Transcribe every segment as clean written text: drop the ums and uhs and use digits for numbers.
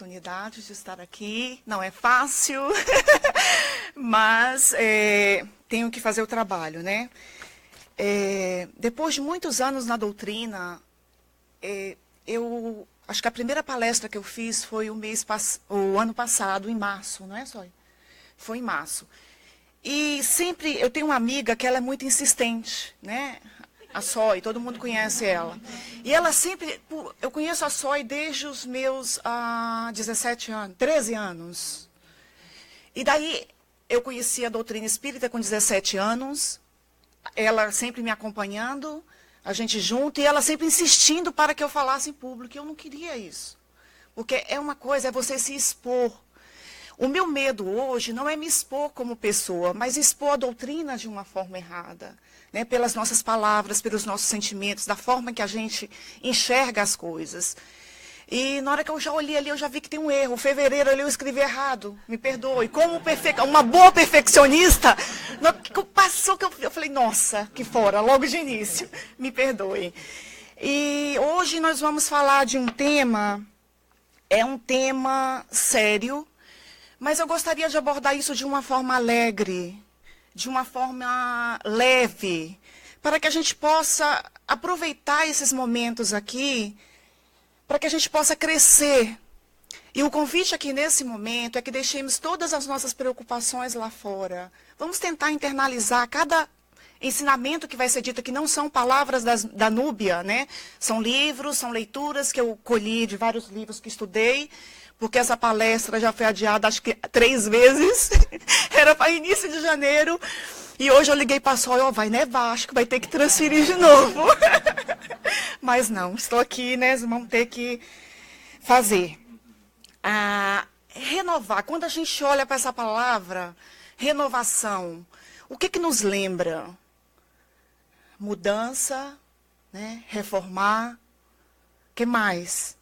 oportunidade de estar aqui. Não é fácil, mas tenho que fazer o trabalho, né? Depois de muitos anos na doutrina, eu acho que a primeira palestra que eu fiz foi o ano passado, em março, não é, Sóia? Foi em março. E sempre, eu tenho uma amiga que ela é muito insistente, né? A Sóia, todo mundo conhece ela. E ela sempre, eu conheço a Sóia desde os meus 17 anos, 13 anos. E daí, eu conheci a doutrina espírita com 17 anos, ela sempre me acompanhando, a gente junto, e ela sempre insistindo para que eu falasse em público. Eu não queria isso. Porque é uma coisa, é você se expor. O meu medo hoje não é me expor como pessoa, mas expor a doutrina de uma forma errada, né? Pelas nossas palavras, pelos nossos sentimentos, da forma que a gente enxerga as coisas. E na hora que eu já olhei ali, eu já vi que tem um erro. Fevereiro ali eu escrevi errado, me perdoe. Como uma boa perfeccionista, passou que eu falei, nossa, que fora, logo de início, me perdoe. E hoje nós vamos falar de um tema, é um tema sério, mas eu gostaria de abordar isso de uma forma alegre, de uma forma leve, para que a gente possa aproveitar esses momentos aqui, para que a gente possa crescer. E o convite aqui nesse momento é que deixemos todas as nossas preocupações lá fora. Vamos tentar internalizar cada ensinamento que vai ser dito, que não são palavras da Núbia, né? São livros, são leituras que eu colhi de vários livros que estudei, porque essa palestra já foi adiada, acho que 3 vezes. Era para início de janeiro. E hoje eu liguei para a Sóia, vai nevar, acho que vai ter que transferir de novo. Mas não, estou aqui, né? Vamos ter que fazer. Renovar. Quando a gente olha para essa palavra, renovação, o que nos lembra? Mudança, né? Reformar. O que mais?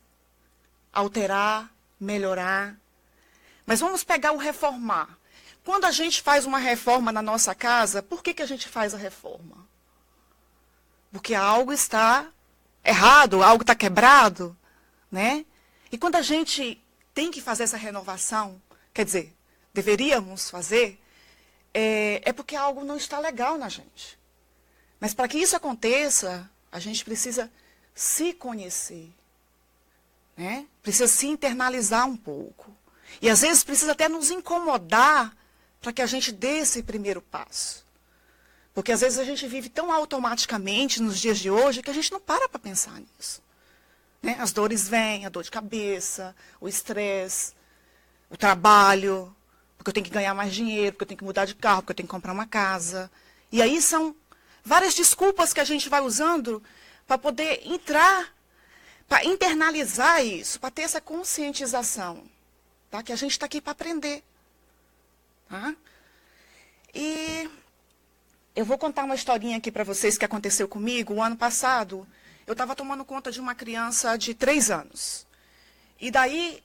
Alterar, melhorar. Mas vamos pegar o reformar. Quando a gente faz uma reforma na nossa casa, por que a gente faz a reforma? Porque algo está errado, algo está quebrado, né? E quando a gente tem que fazer essa renovação, quer dizer, deveríamos fazer, é porque algo não está legal na gente. Mas para que isso aconteça, a gente precisa se conhecer, né? Precisa se internalizar um pouco. E às vezes precisa até nos incomodar para que a gente dê esse primeiro passo. Porque às vezes a gente vive tão automaticamente nos dias de hoje que a gente não para pensar nisso. Né? As dores vêm, a dor de cabeça, o estresse, o trabalho, porque eu tenho que ganhar mais dinheiro, porque eu tenho que mudar de carro, porque eu tenho que comprar uma casa. E aí são várias desculpas que a gente vai usando para poder entrar, para internalizar isso, para ter essa conscientização. Tá? Que a gente está aqui para aprender. Tá? E eu vou contar uma historinha aqui para vocês que aconteceu comigo. O ano passado, eu estava tomando conta de uma criança de 3 anos. E daí,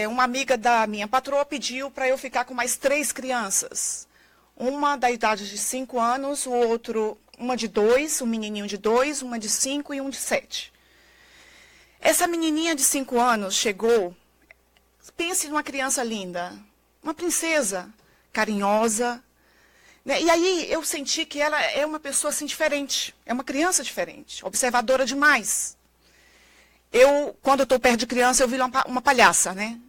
uma amiga da minha patroa pediu para eu ficar com mais 3 crianças. Uma da idade de 5 anos, uma de 2, um menininho de 2, uma de 5 e um de 7. Essa menininha de 5 anos chegou, pense numa criança linda, uma princesa, carinhosa. Né? E aí eu senti que ela é uma pessoa assim diferente, é uma criança diferente, observadora demais. Quando eu estou perto de criança, eu viro uma palhaça, né?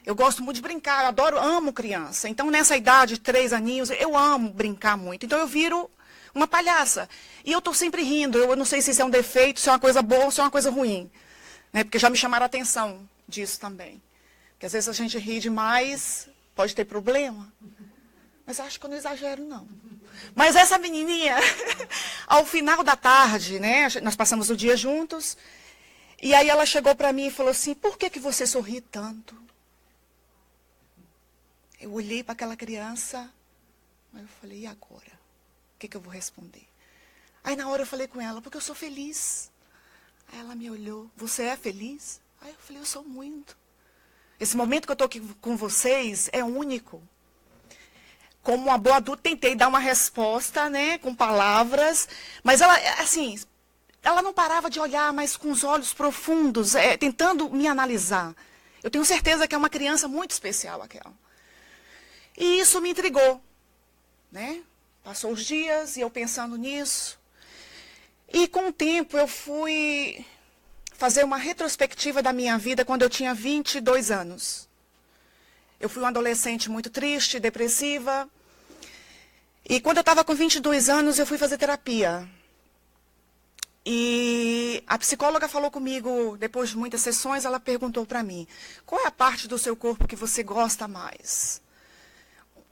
Eu gosto muito de brincar, eu amo criança. Então, nessa idade, 3 aninhos, eu amo brincar muito. Então, eu viro uma palhaça. E eu estou sempre rindo. Eu não sei se isso é um defeito, se é uma coisa boa ou se é uma coisa ruim. Né? Porque já me chamaram a atenção disso também. Porque às vezes a gente ri demais, pode ter problema. Mas acho que eu não exagero, não. Mas essa menininha, ao final da tarde, né, nós passamos o dia juntos, e aí ela chegou para mim e falou assim, por que você sorri tanto? Eu olhei para aquela criança, aí eu falei, e agora? O que eu vou responder? Aí na hora eu falei com ela, porque eu sou feliz. Aí ela me olhou, você é feliz? Aí eu falei, eu sou muito. Esse momento que eu estou aqui com vocês é único. Como uma boa adulta, tentei dar uma resposta, né, com palavras, mas ela, assim, ela não parava de olhar, mas com os olhos profundos, tentando me analisar. Eu tenho certeza que é uma criança muito especial aquela. E isso me intrigou, né? Passou os dias e eu pensando nisso. E com o tempo eu fui fazer uma retrospectiva da minha vida quando eu tinha 22 anos. Eu fui uma adolescente muito triste, depressiva. E quando eu estava com 22 anos, eu fui fazer terapia. E a psicóloga falou comigo, depois de muitas sessões, ela perguntou para mim, qual é a parte do seu corpo que você gosta mais?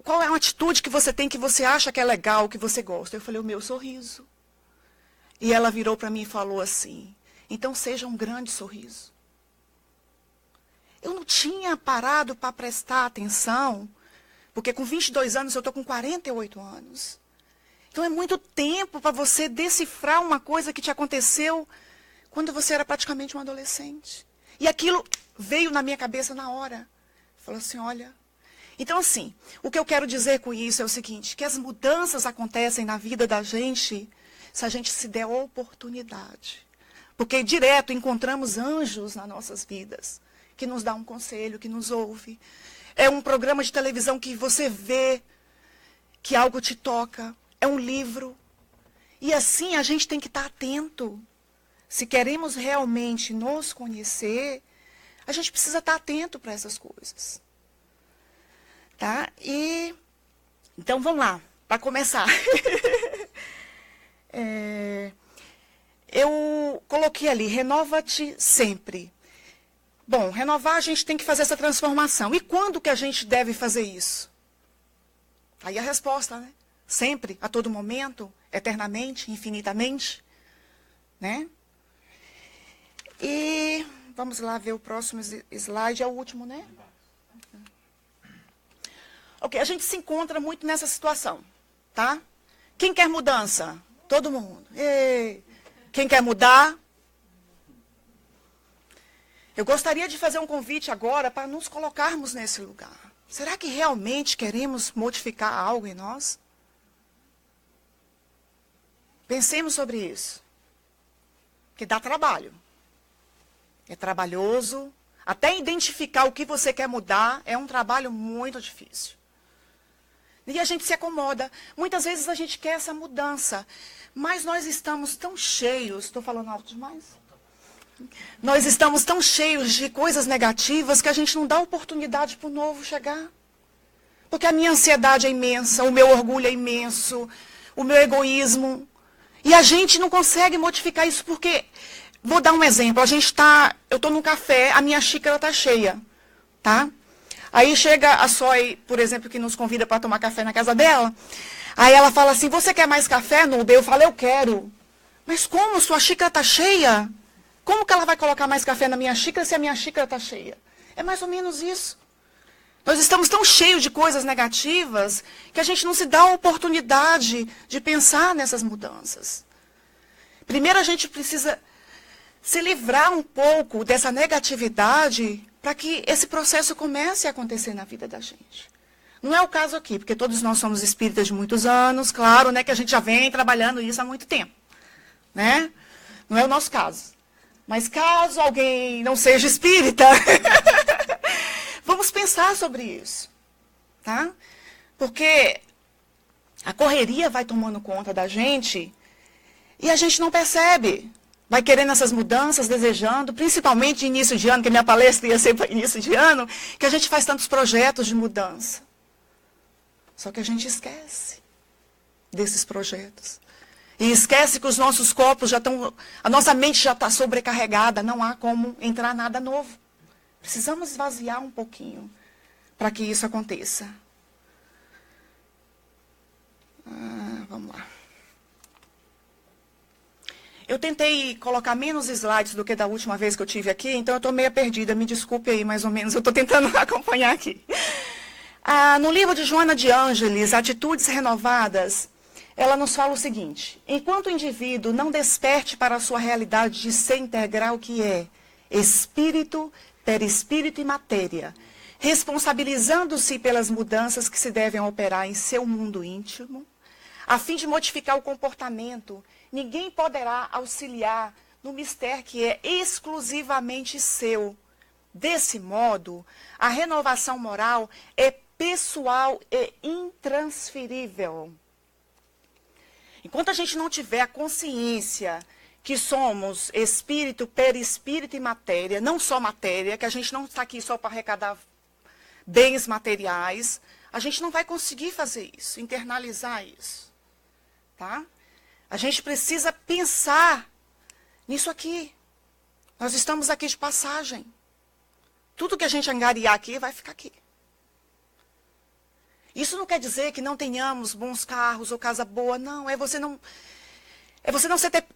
Qual é a atitude que você tem que você acha que é legal, que você gosta? Eu falei, o meu sorriso. E ela virou para mim e falou assim, então seja um grande sorriso. Eu não tinha parado para prestar atenção, porque com 22 anos eu estou com 48 anos. Então é muito tempo para você decifrar uma coisa que te aconteceu quando você era praticamente um adolescente. E aquilo veio na minha cabeça na hora. Falou assim, olha... Então assim, o que eu quero dizer com isso é o seguinte, que as mudanças acontecem na vida da gente se a gente se der a oportunidade. Porque direto encontramos anjos nas nossas vidas, que nos dá um conselho, que nos ouve. É um programa de televisão que você vê, que algo te toca. É um livro. E assim a gente tem que estar atento. Se queremos realmente nos conhecer, a gente precisa estar atento para essas coisas. Tá? E então vamos lá, para começar. Eu coloquei ali, renova-te sempre. Bom, renovar a gente tem que fazer essa transformação. E quando que a gente deve fazer isso? Aí a resposta, né? Sempre, a todo momento, eternamente, infinitamente, né? E vamos lá ver o próximo slide, é o último, né? Ok, a gente se encontra muito nessa situação, tá? Quem quer mudança? Todo mundo. Ei. Quem quer mudar? Eu gostaria de fazer um convite agora para nos colocarmos nesse lugar. Será que realmente queremos modificar algo em nós? Pensemos sobre isso. Que dá trabalho. É trabalhoso. Até identificar o que você quer mudar é um trabalho muito difícil. E a gente se acomoda. Muitas vezes a gente quer essa mudança. Mas nós estamos tão cheios. Estou falando alto demais? Nós estamos tão cheios de coisas negativas que a gente não dá oportunidade para o novo chegar. Porque a minha ansiedade é imensa, o meu orgulho é imenso, o meu egoísmo. E a gente não consegue modificar isso porque... Vou dar um exemplo. Eu estou num café, a minha xícara está cheia. Tá? Aí chega a Soy, por exemplo, que nos convida para tomar café na casa dela. Aí ela fala assim, você quer mais café, Nubia? Eu falo, eu quero. Mas como? Sua xícara está cheia? Como que ela vai colocar mais café na minha xícara se a minha xícara está cheia? É mais ou menos isso. Nós estamos tão cheios de coisas negativas que a gente não se dá a oportunidade de pensar nessas mudanças. Primeiro a gente precisa se livrar um pouco dessa negatividade para que esse processo comece a acontecer na vida da gente. Não é o caso aqui, porque todos nós somos espíritas de muitos anos, claro, né, que a gente já vem trabalhando isso há muito tempo. Né? Não é o nosso caso. Mas caso alguém não seja espírita, vamos pensar sobre isso. Tá? Porque a correria vai tomando conta da gente e a gente não percebe. Vai querendo essas mudanças, desejando, principalmente de início de ano, que minha palestra ia ser para início de ano, que a gente faz tantos projetos de mudança. Só que a gente esquece desses projetos. E esquece que os nossos corpos já estão, a nossa mente já está sobrecarregada, não há como entrar nada novo. Precisamos esvaziar um pouquinho para que isso aconteça. Vamos lá. Eu tentei colocar menos slides do que da última vez que eu tive aqui, então eu estou meio perdida, me desculpe aí mais ou menos, eu estou tentando acompanhar aqui. No livro de Joana de Ângeles, Atitudes Renovadas, ela nos fala o seguinte, enquanto o indivíduo não desperte para a sua realidade de ser integral que é espírito, perispírito e matéria, responsabilizando-se pelas mudanças que se devem operar em seu mundo íntimo, a fim de modificar o comportamento, ninguém poderá auxiliar no mistério que é exclusivamente seu, Desse modo, a renovação moral é pessoal e intransferível. Enquanto a gente não tiver a consciência que somos espírito, perispírito e matéria, não só matéria, que a gente não está aqui só para arrecadar bens materiais, a gente não vai conseguir fazer isso, internalizar isso. Tá? A gente precisa pensar nisso aqui. Nós estamos aqui de passagem. Tudo que a gente angariar aqui vai ficar aqui. Isso não quer dizer que não tenhamos bons carros ou casa boa, não. É você não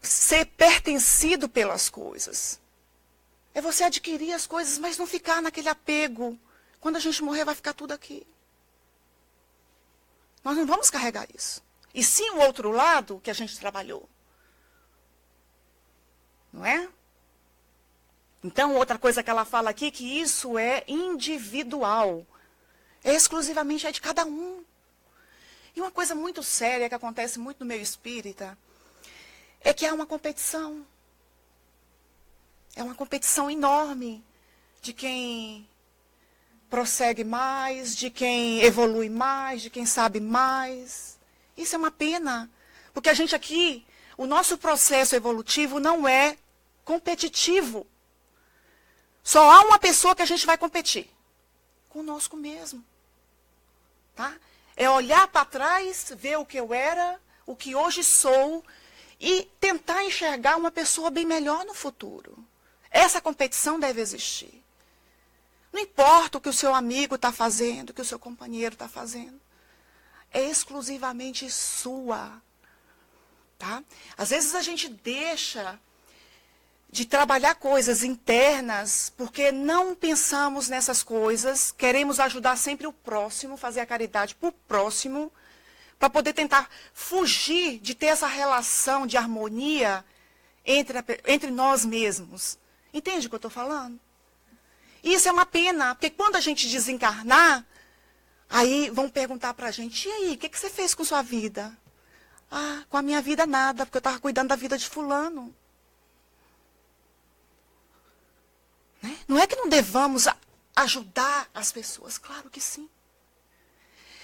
ser pertencido pelas coisas. É você adquirir as coisas, mas não ficar naquele apego. Quando a gente morrer, vai ficar tudo aqui. Nós não vamos carregar isso. E sim o outro lado que a gente trabalhou. Não é? Então, outra coisa que ela fala aqui, que isso é individual. É exclusivamente de cada um. E uma coisa muito séria que acontece muito no meio espírita, é que há uma competição. É uma competição enorme de quem prossegue mais, de quem evolui mais, de quem sabe mais. Isso é uma pena, porque a gente aqui, o nosso processo evolutivo não é competitivo. Só há uma pessoa que a gente vai competir, conosco mesmo. Tá? É olhar para trás, ver o que eu era, o que hoje sou, e tentar enxergar uma pessoa bem melhor no futuro. Essa competição deve existir. Não importa o que o seu amigo está fazendo, o que o seu companheiro está fazendo. É exclusivamente sua. Tá? Às vezes a gente deixa de trabalhar coisas internas porque não pensamos nessas coisas, queremos ajudar sempre o próximo, fazer a caridade para o próximo, para poder tentar fugir de ter essa relação de harmonia entre nós mesmos. Entende o que eu estou falando? Isso é uma pena, porque quando a gente desencarnar, aí vão perguntar para a gente, e aí, o que você fez com sua vida? Ah, com a minha vida nada, porque eu estava cuidando da vida de fulano. Né? Não é que não devamos ajudar as pessoas, claro que sim.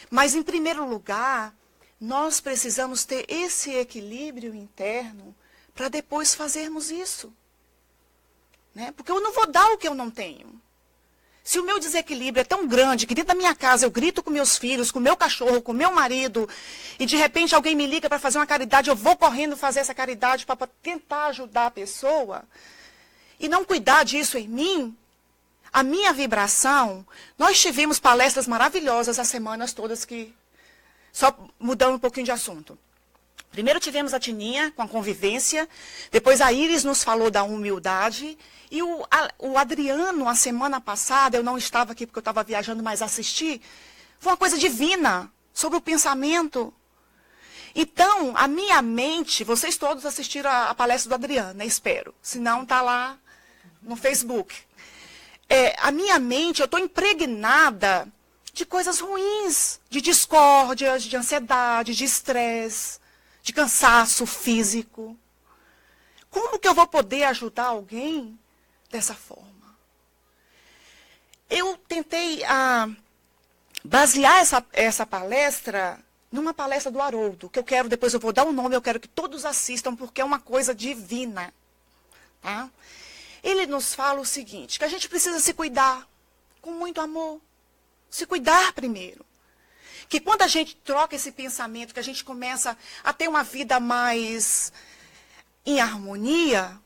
Mas, em primeiro lugar, nós precisamos ter esse equilíbrio interno para depois fazermos isso. Né? Porque eu não vou dar o que eu não tenho. Se o meu desequilíbrio é tão grande que dentro da minha casa eu grito com meus filhos, com meu cachorro, com meu marido, e de repente alguém me liga para fazer uma caridade, eu vou correndo fazer essa caridade para tentar ajudar a pessoa, e não cuidar disso em mim, a minha vibração, nós tivemos palestras maravilhosas as semanas todas que, só mudando um pouquinho de assunto. Primeiro tivemos a Tininha com a convivência, depois a Iris nos falou da humildade, e o Adriano, a semana passada, eu não estava aqui porque eu estava viajando, mas assisti, foi uma coisa divina, sobre o pensamento. Então, a minha mente, vocês todos assistiram a palestra do Adriano, né? Espero, se não está lá no Facebook. A minha mente, eu estou impregnada de coisas ruins, de discórdia, de ansiedade, de estresse, de cansaço físico. Como que eu vou poder ajudar alguém dessa forma? Eu tentei basear essa palestra numa palestra do Haroldo, que eu quero, depois eu vou dar um nome, eu quero que todos assistam, porque é uma coisa divina. Tá? Ele nos fala o seguinte, que a gente precisa se cuidar com muito amor. Se cuidar primeiro. Que quando a gente troca esse pensamento, que a gente começa a ter uma vida mais em harmonia,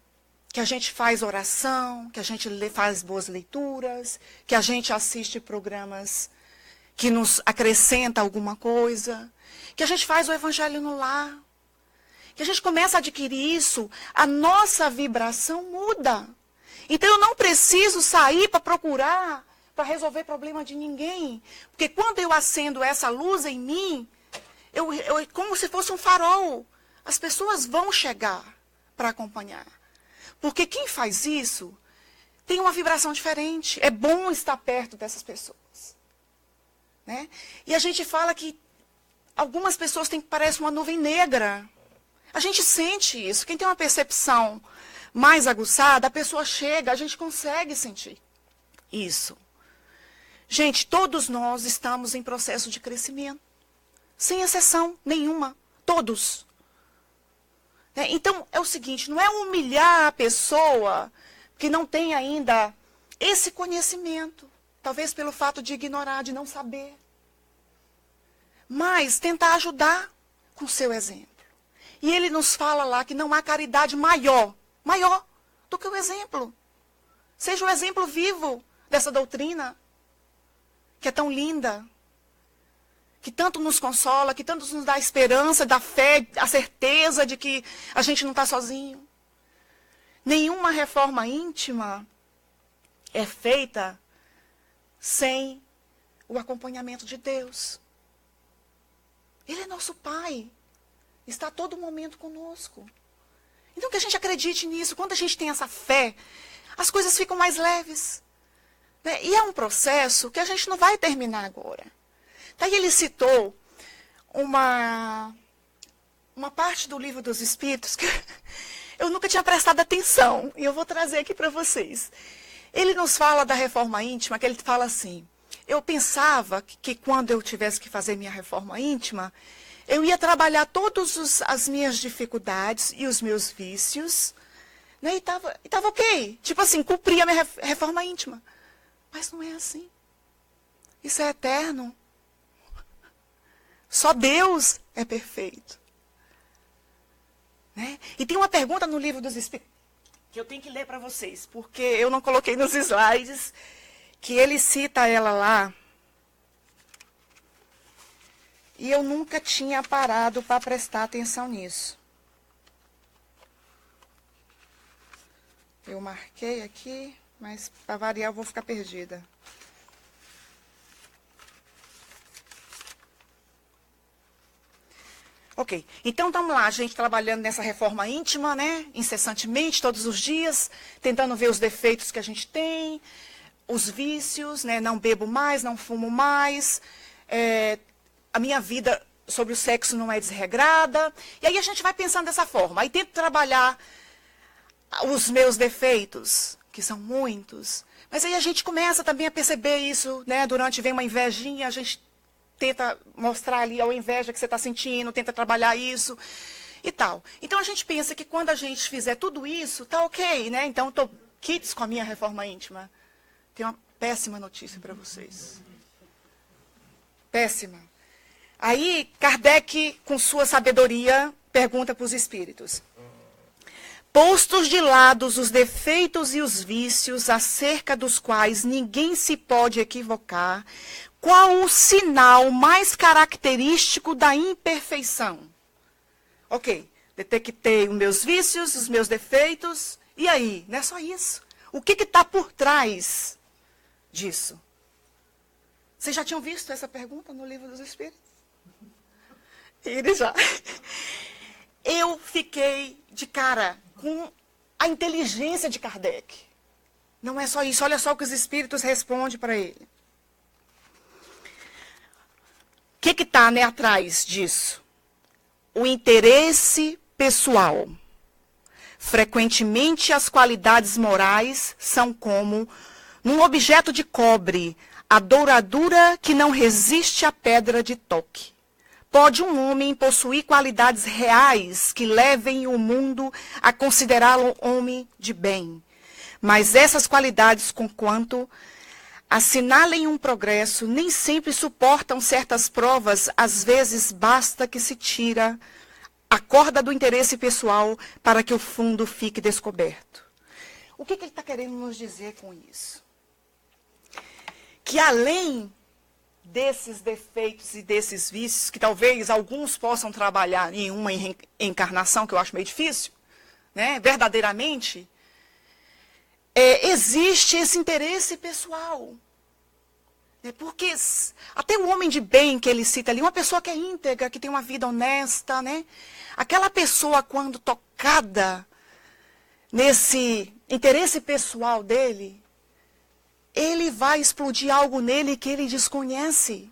que a gente faz oração, que a gente faz boas leituras, que a gente assiste programas que nos acrescentam alguma coisa, que a gente faz o evangelho no lar, que a gente começa a adquirir isso, a nossa vibração muda. Então eu não preciso sair para procurar, para resolver problema de ninguém. Porque quando eu acendo essa luz em mim, eu como se fosse um farol. As pessoas vão chegar para acompanhar. Porque quem faz isso tem uma vibração diferente. É bom estar perto dessas pessoas. Né? E a gente fala que algumas pessoas parecem uma nuvem negra. A gente sente isso. Quem tem uma percepção mais aguçada, a pessoa chega, a gente consegue sentir. isso. Gente, todos nós estamos em processo de crescimento. Sem exceção nenhuma. Todos. Então, é o seguinte, não é humilhar a pessoa que não tem ainda esse conhecimento. Talvez pelo fato de ignorar, de não saber. Mas tentar ajudar com o seu exemplo. E ele nos fala lá que não há caridade maior do que o exemplo. Seja o exemplo vivo dessa doutrina, que é tão linda, que tanto nos consola, que tanto nos dá a esperança, da fé, a certeza de que a gente não está sozinho. Nenhuma reforma íntima é feita sem o acompanhamento de Deus. Ele é nosso Pai. Está a todo momento conosco. Então que a gente acredite nisso. Quando a gente tem essa fé, as coisas ficam mais leves. Né? E é um processo que a gente não vai terminar agora. Daí ele citou uma parte do Livro dos Espíritos que eu nunca tinha prestado atenção. E eu vou trazer aqui para vocês. Ele nos fala da reforma íntima, que ele fala assim: eu pensava que quando eu tivesse que fazer minha reforma íntima, eu ia trabalhar todas as minhas dificuldades e os meus vícios, né? E estava ok. Tipo assim, cumpria a minha reforma íntima. Mas não é assim. Isso é eterno. Só Deus é perfeito. Né? E tem uma pergunta no Livro dos Espíritos que eu tenho que ler para vocês, porque eu não coloquei nos slides, que ele cita ela lá. E eu nunca tinha parado para prestar atenção nisso. Eu marquei aqui, mas para variar eu vou ficar perdida. Ok, então estamos lá, a gente trabalhando nessa reforma íntima, né? Incessantemente, todos os dias, tentando ver os defeitos que a gente tem, os vícios, né? Não bebo mais, não fumo mais, a minha vida sobre o sexo não é desregrada. E aí a gente vai pensando dessa forma. Aí tento trabalhar os meus defeitos, que são muitos. Mas aí a gente começa também a perceber isso, né? Vem uma invejinha, a gente tenta mostrar ali a inveja que você está sentindo, tenta trabalhar isso e tal. Então a gente pensa que quando a gente fizer tudo isso, tá ok, né? Então estou quites com a minha reforma íntima. Tenho uma péssima notícia para vocês. Péssima. Aí Kardec, com sua sabedoria, pergunta para os espíritos: postos de lado os defeitos e os vícios acerca dos quais ninguém se pode equivocar, qual o sinal mais característico da imperfeição? Ok, detectei os meus vícios, os meus defeitos, e aí? Não é só isso. O que está por trás disso? Vocês já tinham visto essa pergunta no Livro dos Espíritos? Ele já. Eu fiquei de cara com a inteligência de Kardec. Não é só isso, olha só o que os espíritos respondem para ele. O que está, né, atrás disso? O interesse pessoal. Frequentemente, as qualidades morais são como, num objeto de cobre, a douradura que não resiste à pedra de toque. Pode um homem possuir qualidades reais que levem o mundo a considerá-lo homem de bem. Mas essas qualidades, conquanto assinalem um progresso, nem sempre suportam certas provas, às vezes basta que se tira a corda do interesse pessoal para que o fundo fique descoberto. O que ele está querendo nos dizer com isso? Que além desses defeitos e desses vícios, que talvez alguns possam trabalhar em uma encarnação, que eu acho meio difícil, né, verdadeiramente, existe esse interesse pessoal. Porque até o homem de bem que ele cita ali, uma pessoa que é íntegra, que tem uma vida honesta, né? Aquela pessoa, quando tocada nesse interesse pessoal dele, ele vai explodir algo nele que ele desconhece.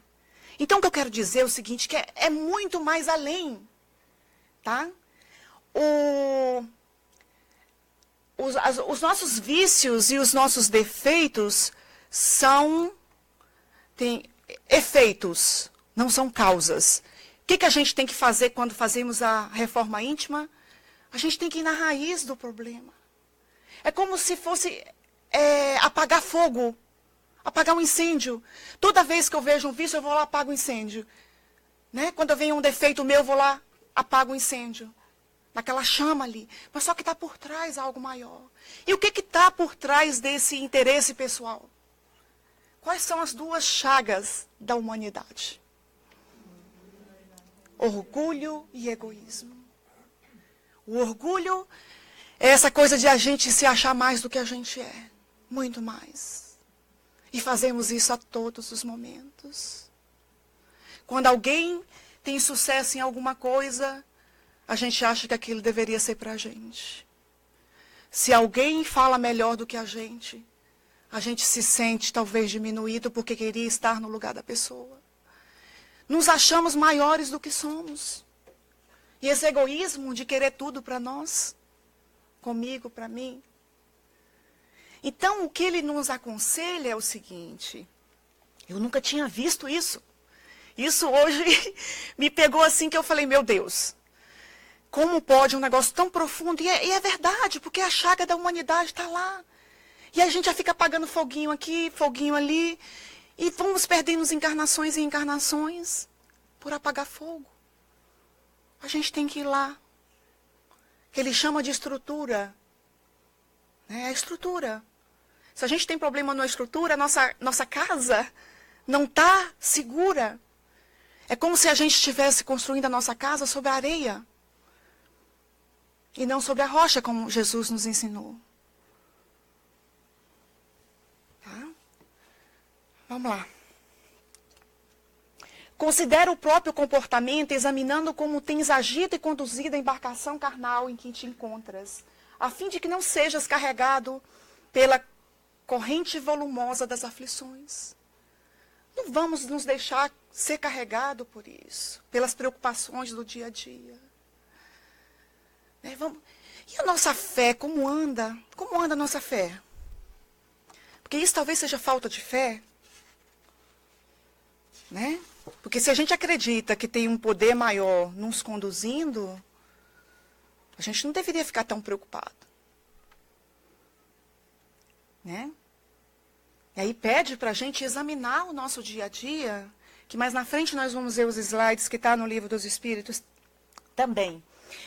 Então, o que eu quero dizer é o seguinte, que é muito mais além. Tá? Os nossos vícios e os nossos defeitos têm efeitos, não são causas. O que a gente tem que fazer quando fazemos a reforma íntima? A gente tem que ir na raiz do problema. É como se fosse apagar fogo, apagar um incêndio. Toda vez que eu vejo um vício, eu vou lá e apago o incêndio. Né? Quando eu venho um defeito meu, eu vou lá, apago o incêndio. Naquela chama ali. Mas só que está por trás algo maior. E o que está por trás desse interesse pessoal? Quais são as duas chagas da humanidade? Orgulho e egoísmo. O orgulho é essa coisa de a gente se achar mais do que a gente é. Muito mais. E fazemos isso a todos os momentos. Quando alguém tem sucesso em alguma coisa, a gente acha que aquilo deveria ser para a gente. Se alguém fala melhor do que a gente se sente talvez diminuído porque queria estar no lugar da pessoa. Nos achamos maiores do que somos. E esse egoísmo de querer tudo para nós, comigo, para mim. Então, o que ele nos aconselha é o seguinte, eu nunca tinha visto isso. Isso hoje me pegou assim que eu falei, meu Deus, como pode um negócio tão profundo? E é verdade, porque a chaga da humanidade está lá. E a gente já fica apagando foguinho aqui, foguinho ali, e vamos perdendo encarnações e encarnações por apagar fogo. A gente tem que ir lá. Que ele chama de estrutura. É a estrutura. Se a gente tem problema na estrutura, nossa casa não está segura. É como se a gente estivesse construindo a nossa casa sobre a areia. E não sobre a rocha, como Jesus nos ensinou. Tá? Vamos lá. Considera o próprio comportamento, examinando como tens agido e conduzido a embarcação carnal em que te encontras, a fim de que não sejas carregado pela corrente volumosa das aflições. Não vamos nos deixar ser carregado por isso, pelas preocupações do dia a dia. E a nossa fé, como anda? Como anda a nossa fé? Porque isso talvez seja falta de fé. Né? Porque se a gente acredita que tem um poder maior nos conduzindo, a gente não deveria ficar tão preocupado. Né? E aí pede para a gente examinar o nosso dia a dia, que mais na frente nós vamos ver os slides que está no Livro dos Espíritos também.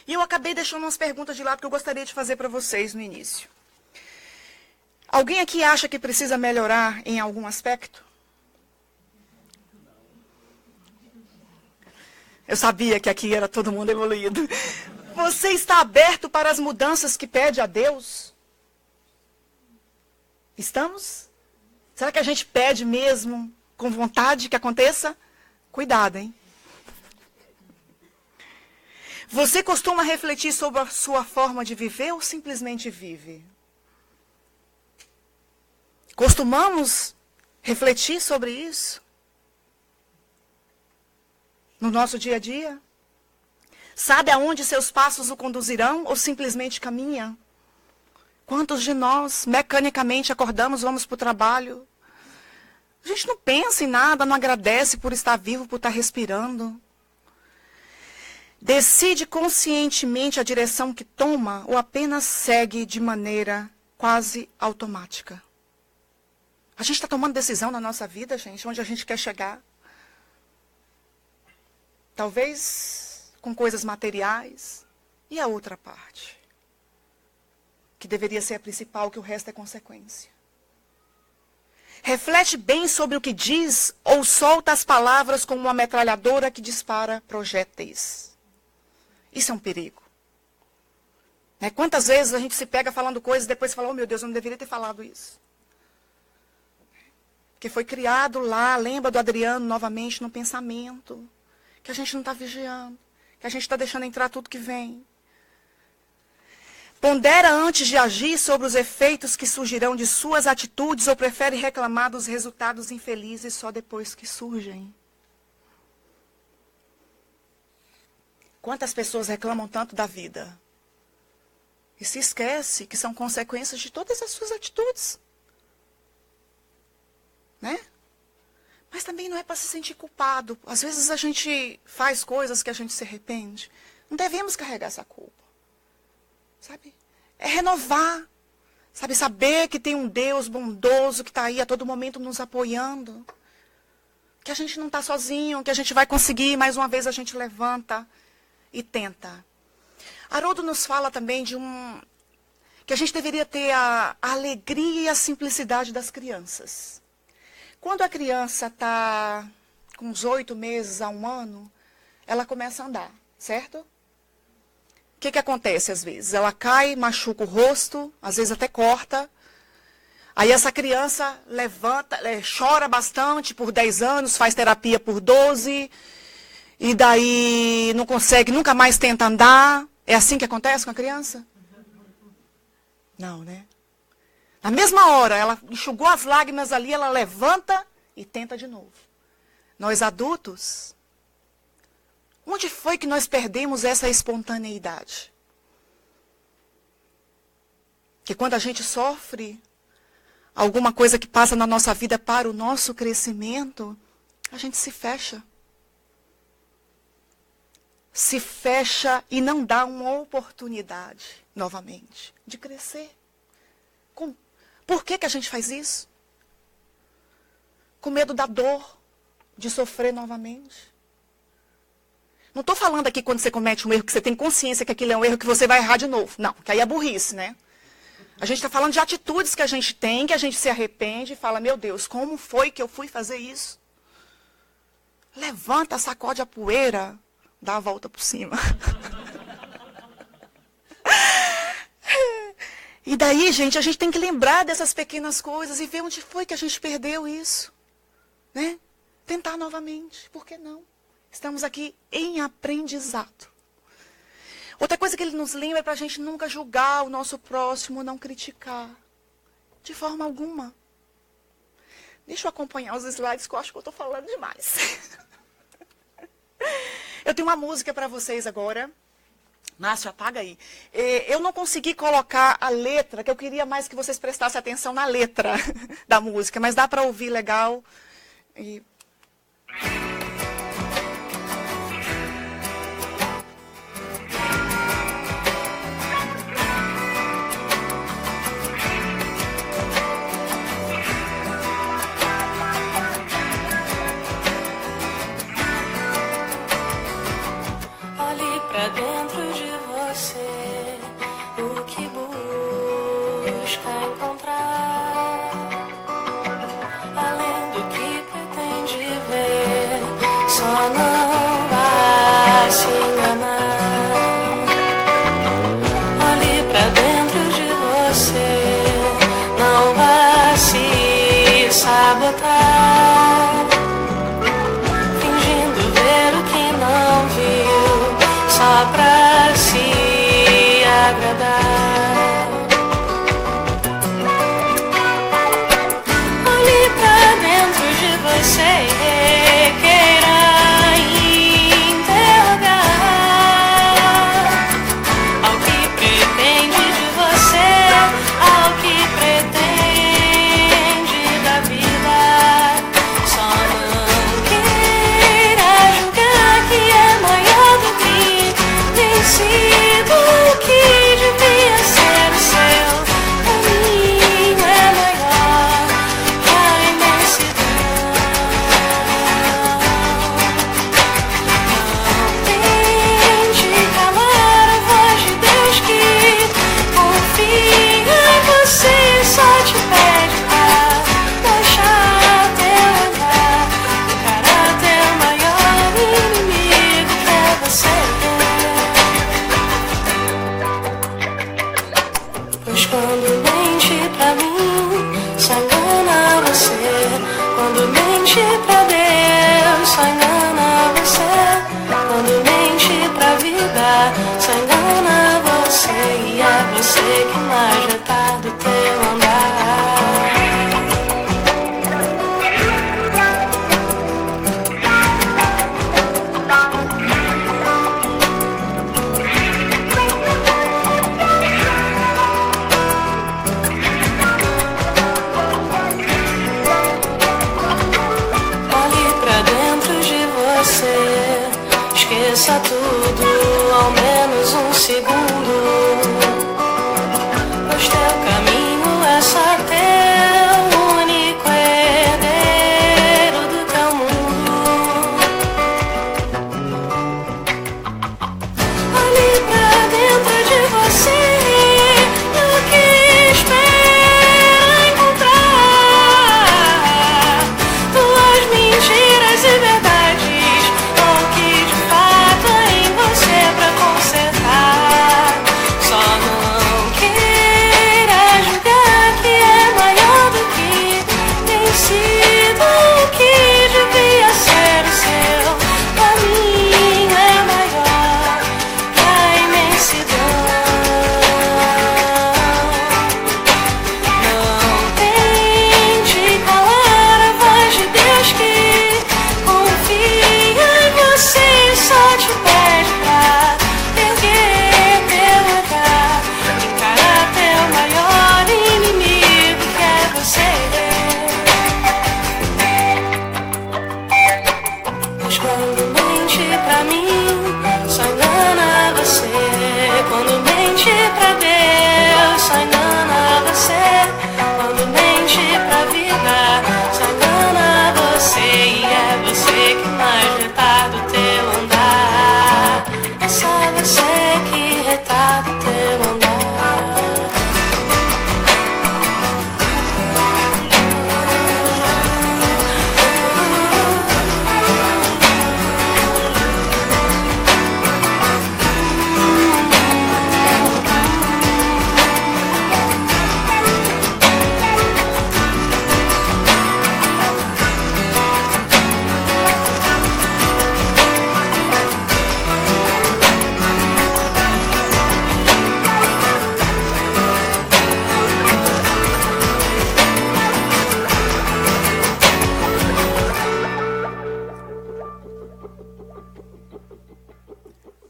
E eu acabei deixando umas perguntas de lado que eu gostaria de fazer para vocês no início. Alguém aqui acha que precisa melhorar em algum aspecto? Eu sabia que aqui era todo mundo evoluído. Você está aberto para as mudanças que pede a Deus? Estamos? Será que a gente pede mesmo com vontade que aconteça? Cuidado, hein? Você costuma refletir sobre a sua forma de viver ou simplesmente vive? Costumamos refletir sobre isso? No nosso dia a dia? Sabe aonde seus passos o conduzirão ou simplesmente caminha? Quantos de nós, mecanicamente, acordamos, vamos para o trabalho? A gente não pensa em nada, não agradece por estar vivo, por estar respirando. Decide conscientemente a direção que toma ou apenas segue de maneira quase automática? A gente está tomando decisão na nossa vida, gente, onde a gente quer chegar. Talvez com coisas materiais. E a outra parte? Que deveria ser a principal, que o resto é consequência. Reflete bem sobre o que diz ou solta as palavras como uma metralhadora que dispara projéteis. Isso é um perigo. Né? Quantas vezes a gente se pega falando coisas e depois fala, oh meu Deus, eu não deveria ter falado isso. Porque foi criado lá, lembra do Adriano novamente, no pensamento. Que a gente não está vigiando. Que a gente está deixando entrar tudo que vem. Pondera antes de agir sobre os efeitos que surgirão de suas atitudes ou prefere reclamar dos resultados infelizes só depois que surgem? Quantas pessoas reclamam tanto da vida? E se esquece que são consequências de todas as suas atitudes. né? Mas também não é para se sentir culpado. Às vezes a gente faz coisas que a gente se arrepende. Não devemos carregar essa culpa. Sabe? É renovar. Sabe? Saber que tem um Deus bondoso que está aí a todo momento nos apoiando. Que a gente não está sozinho, que a gente vai conseguir. Mais uma vez a gente levanta e tenta. Haroldo nos fala também de que a gente deveria ter a alegria e a simplicidade das crianças. Quando a criança está com uns 8 meses a 1 ano, ela começa a andar, certo? O que acontece às vezes? Ela cai, machuca o rosto, às vezes até corta. Aí essa criança levanta, chora bastante por 10 anos, faz terapia por 12, e daí não consegue, nunca mais tenta andar. É assim que acontece com a criança? Não, né? Na mesma hora, ela enxugou as lágrimas ali, ela levanta e tenta de novo. Nós adultos, onde foi que nós perdemos essa espontaneidade? Que quando a gente sofre alguma coisa que passa na nossa vida para o nosso crescimento, a gente se fecha. Se fecha e não dá uma oportunidade, novamente, de crescer. Por que a gente faz isso? Com medo da dor, de sofrer novamente. Não estou falando aqui quando você comete um erro, que você tem consciência que aquilo é um erro, que você vai errar de novo. Não, que aí é burrice, né? A gente está falando de atitudes que a gente tem, que a gente se arrepende e fala, meu Deus, como foi que eu fui fazer isso? Levanta, sacode a poeira, dá a volta por cima. E daí, gente, a gente tem que lembrar dessas pequenas coisas e ver onde foi que a gente perdeu isso. Né? Tentar novamente. Por que não? Estamos aqui em aprendizado. Outra coisa que ele nos lembra é para a gente nunca julgar o nosso próximo, não criticar. De forma alguma. Deixa eu acompanhar os slides, que eu acho que eu estou falando demais. Eu tenho uma música para vocês agora. Márcio, apaga aí. Eu não consegui colocar a letra, que eu queria mais que vocês prestassem atenção na letra da música, mas dá para ouvir legal. Olhe pra dentro de você, o que busca encontrar, além do que pretende ver, só não vai se enganar. Olhe pra dentro de você, não vai se sabotar, fingindo ver o que não viu, só pra se agradar. Olhe pra dentro de você e queira interrogar ao que pretende de você, ao que pretende da vida. Só não queira julgar que é maior do que vencido, que devia ser o seu caminho é maior que a imensidão. Não tente calar a voz de Deus que confia em você, só te pede pra deixar teu andar, encarar teu maior inimigo que é você. Pois quando mente pra mim, só engana você. Quando mente pra Deus, só engana você. Quando mente pra vida, só engana você. E é você que mais retarda o teu andar.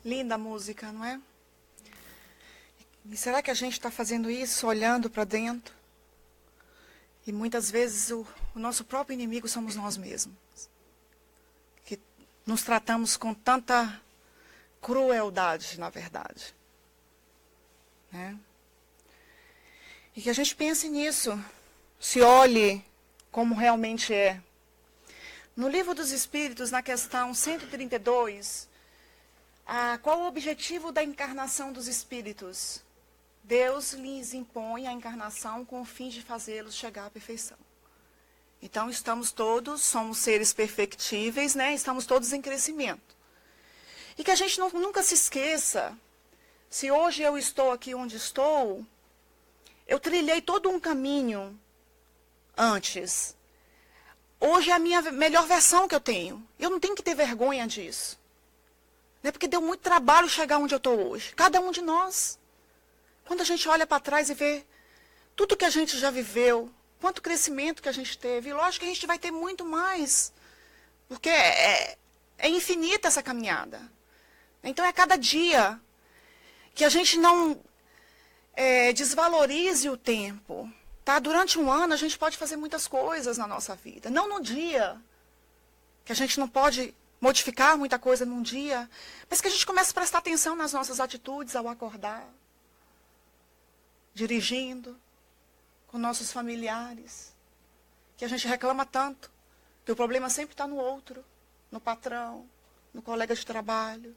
Linda a música, não é? E será que a gente está fazendo isso olhando para dentro? E muitas vezes o nosso próprio inimigo somos nós mesmos. Que nos tratamos com tanta crueldade, na verdade. Né? E que a gente pense nisso. Se olhe como realmente é. No Livro dos Espíritos, na questão 132, qual o objetivo da encarnação dos espíritos? Deus lhes impõe a encarnação com o fim de fazê-los chegar à perfeição. Então, somos seres perfectíveis, né? Estamos todos em crescimento. E que a gente nunca se esqueça, se hoje eu estou aqui onde estou, eu trilhei todo um caminho antes. Hoje é a minha melhor versão que eu tenho. Eu não tenho que ter vergonha disso. Né? Porque deu muito trabalho chegar onde eu estou hoje. Cada um de nós. Quando a gente olha para trás e vê tudo que a gente já viveu, quanto crescimento que a gente teve, e lógico que a gente vai ter muito mais, porque é infinita essa caminhada. Então é cada dia que a gente não desvalorize o tempo. Tá? Durante um ano a gente pode fazer muitas coisas na nossa vida, não no dia, que a gente não pode modificar muita coisa num dia, mas que a gente comece a prestar atenção nas nossas atitudes ao acordar, dirigindo, com nossos familiares, que a gente reclama tanto, que o problema sempre está no outro, no patrão, no colega de trabalho.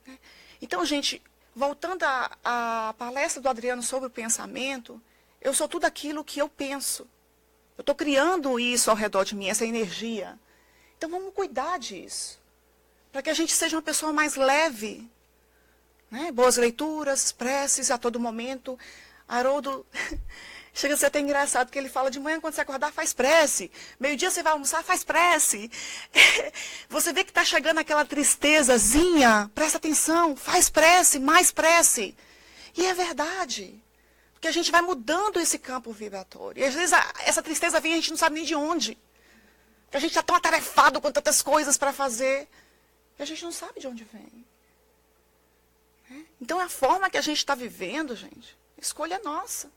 Né? Então, gente, voltando à palestra do Adriano sobre o pensamento, eu sou tudo aquilo que eu penso. Eu estou criando isso ao redor de mim, essa energia. Então, vamos cuidar disso, para que a gente seja uma pessoa mais leve. Né? Boas leituras, preces a todo momento. Haroldo, chega a ser até engraçado, porque ele fala de manhã, quando você acordar, faz prece. Meio-dia você vai almoçar, faz prece. Você vê que está chegando aquela tristezazinha, presta atenção, faz prece, mais prece. E é verdade. Porque a gente vai mudando esse campo vibratório. E às vezes essa tristeza vem e a gente não sabe nem de onde. Porque a gente está tão atarefado com tantas coisas para fazer. E a gente não sabe de onde vem. Então, a forma que a gente está vivendo, gente, escolha nossa.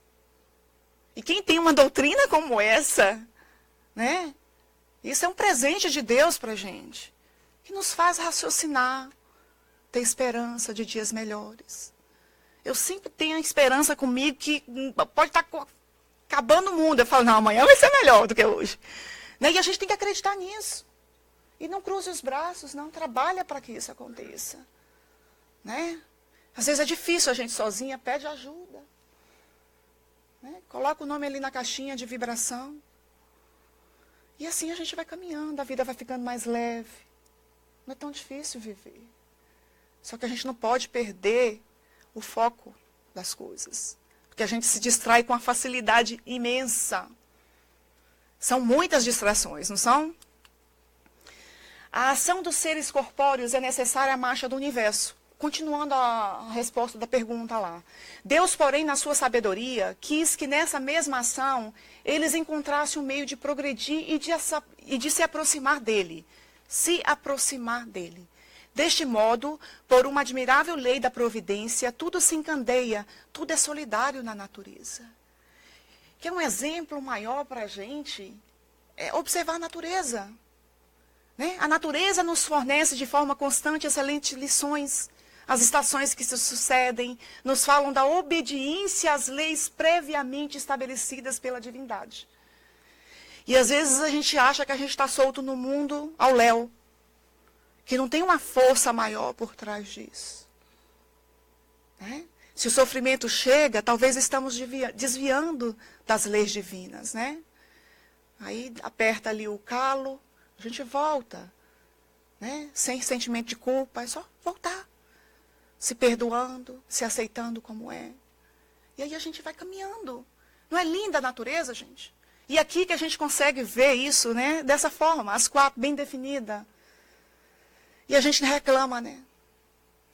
E quem tem uma doutrina como essa, né? Isso é um presente de Deus para a gente. Que nos faz raciocinar, ter esperança de dias melhores. Eu sempre tenho a esperança comigo que pode estar acabando o mundo. Eu falo, não, amanhã vai ser melhor do que hoje. Né? E a gente tem que acreditar nisso. E não cruze os braços, não. Trabalha para que isso aconteça. Né? Às vezes é difícil a gente sozinha, pede ajuda. Né? Coloca o nome ali na caixinha de vibração. E assim a gente vai caminhando, a vida vai ficando mais leve. Não é tão difícil viver. Só que a gente não pode perder o foco das coisas. Porque a gente se distrai com uma facilidade imensa. São muitas distrações, não são? A ação dos seres corpóreos é necessária à marcha do universo. Continuando a resposta da pergunta lá. Deus, porém, na sua sabedoria, quis que nessa mesma ação eles encontrassem um meio de progredir e de se aproximar dele. Se aproximar dele. Deste modo, por uma admirável lei da providência, tudo se encandeia, tudo é solidário na natureza. Que é um exemplo maior para a gente observar a natureza. Né? A natureza nos fornece de forma constante excelentes lições. As estações que se sucedem nos falam da obediência às leis previamente estabelecidas pela divindade. E às vezes a gente acha que a gente está solto no mundo ao léu, que não tem uma força maior por trás disso. Né? Se o sofrimento chega, talvez estamos desviando das leis divinas. Né? Aí aperta ali o calo, a gente volta. Né? Sem sentimento de culpa, é só voltar. Se perdoando, se aceitando como é. E aí a gente vai caminhando. Não é linda a natureza, gente? E aqui que a gente consegue ver isso, né? Dessa forma, as quatro, bem definida. E a gente reclama, né?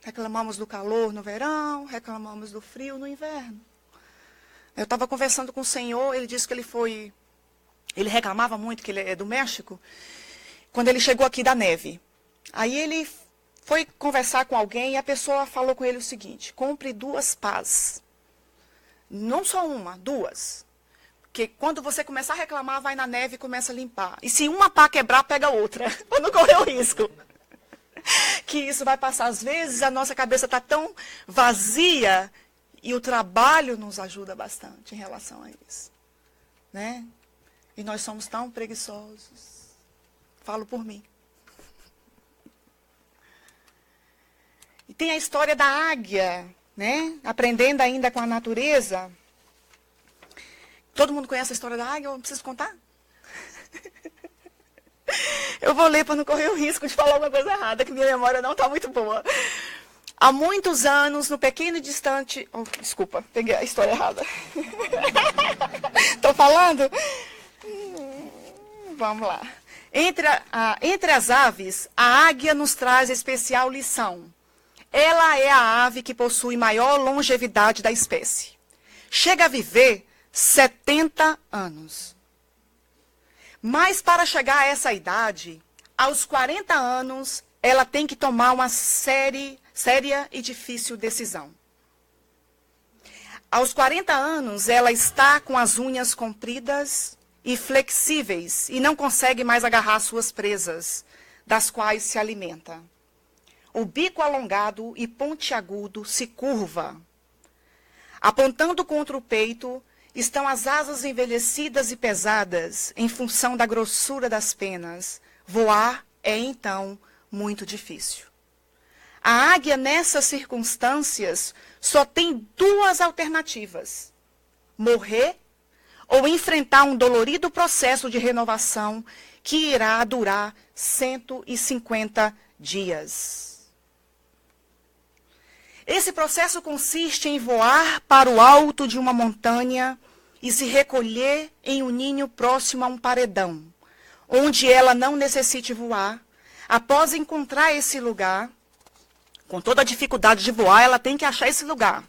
Reclamamos do calor no verão, reclamamos do frio no inverno. Eu estava conversando com o senhor, ele disse que ele reclamava muito, que ele é do México, quando ele chegou aqui da neve. Aí ele foi conversar com alguém e a pessoa falou com ele o seguinte: compre 2 pás. Não só uma, 2. Porque quando você começar a reclamar, vai na neve e começa a limpar. E se uma pá quebrar, pega outra, para não correr o risco. Que isso vai passar. Às vezes a nossa cabeça está tão vazia e o trabalho nos ajuda bastante em relação a isso. Né? E nós somos tão preguiçosos. Falo por mim. E tem a história da águia, né? Aprendendo ainda com a natureza. Todo mundo conhece a história da águia? Eu não preciso contar? Eu vou ler para não correr o risco de falar alguma coisa errada, que minha memória não está muito boa. Há muitos anos, no pequeno e distante... Oh, desculpa, peguei a história errada. Estou falando? Vamos lá. Entre as aves, a águia nos traz especial lição. Ela é a ave que possui maior longevidade da espécie. Chega a viver 70 anos. Mas para chegar a essa idade, aos 40 anos, ela tem que tomar uma séria e difícil decisão. Aos 40 anos, ela está com as unhas compridas e flexíveis e não consegue mais agarrar suas presas, das quais se alimenta. O bico alongado e pontiagudo se curva. Apontando contra o peito, estão as asas envelhecidas e pesadas em função da grossura das penas. Voar é, então, muito difícil. A águia, nessas circunstâncias, só tem 2 alternativas: morrer ou enfrentar um dolorido processo de renovação que irá durar 150 dias. Esse processo consiste em voar para o alto de uma montanha e se recolher em um ninho próximo a um paredão, onde ela não necessite voar. Após encontrar esse lugar, com toda a dificuldade de voar, ela tem que achar esse lugar.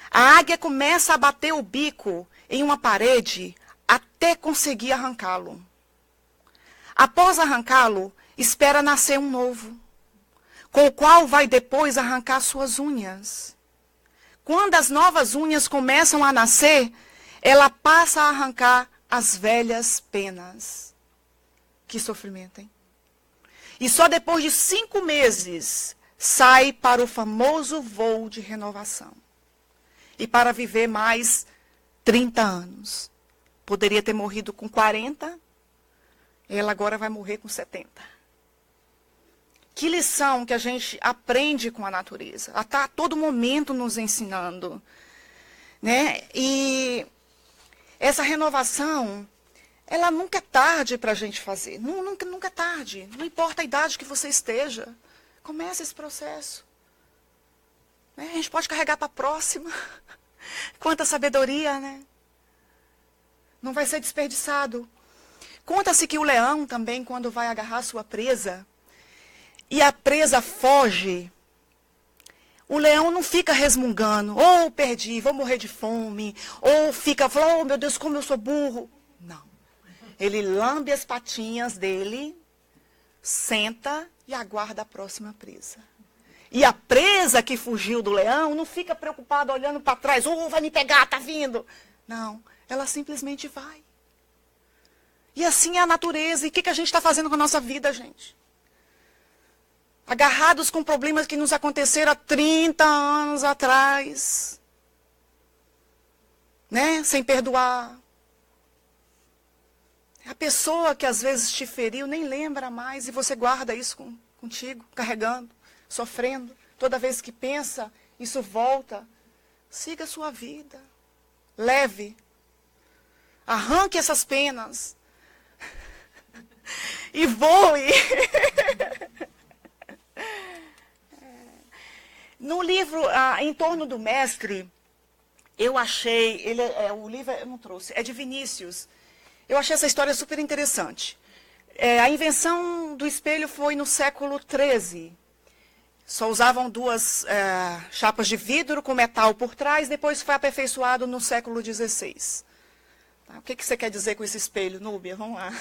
A águia começa a bater o bico em uma parede até conseguir arrancá-lo. Após arrancá-lo, espera nascer um novo, com o qual vai depois arrancar suas unhas. Quando as novas unhas começam a nascer, ela passa a arrancar as velhas penas. Que sofrimento, hein? E só depois de 5 meses sai para o famoso voo de renovação. E para viver mais 30 anos. Poderia ter morrido com 40, ela agora vai morrer com 70. Que lição que a gente aprende com a natureza. Ela está a todo momento nos ensinando. Né? E essa renovação, ela nunca é tarde para a gente fazer. Nunca é tarde. Não importa a idade que você esteja. Comece esse processo. Né? A gente pode carregar para a próxima. Quanta sabedoria, né? Não vai ser desperdiçado. Conta-se que o leão também, quando vai agarrar sua presa, e a presa foge, o leão não fica resmungando, ou perdi, vou morrer de fome, ou fica falando, oh meu Deus, como eu sou burro. Não. Ele lambe as patinhas dele, senta e aguarda a próxima presa. E a presa que fugiu do leão não fica preocupada olhando para trás, oh, vai me pegar, tá vindo. Não, ela simplesmente vai. E assim é a natureza. E o que a gente está fazendo com a nossa vida, gente? Agarrados com problemas que nos aconteceram há 30 anos atrás. Né? Sem perdoar. A pessoa que às vezes te feriu nem lembra mais e você guarda isso contigo, carregando, sofrendo. Toda vez que pensa, isso volta. Siga a sua vida. Leve. Arranque essas penas. E voe. No livro Em Torno do Mestre, eu achei, o livro eu não trouxe, é de Vinícius. Eu achei essa história super interessante. A invenção do espelho foi no século XIII. Só usavam 2 chapas de vidro com metal por trás, depois foi aperfeiçoado no século XVI. Tá? O que você quer dizer com esse espelho, Núbia? Vamos lá.